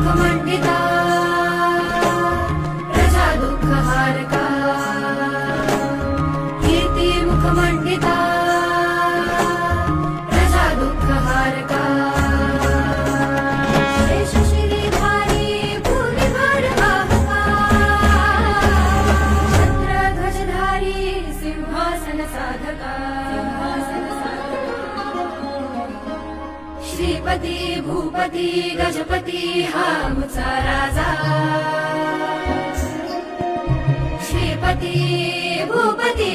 मुखमंडिता प्रजा दुःखहारका कीर्ती मुखमंडिता प्रजा दुःखहारका शेषशिरीधारी भूमिभारवाहका छत्रध्वजधारी सिंहासन साधका श्रीपती भूपती गजपती हा मुचा राजा श्रीपती भूपती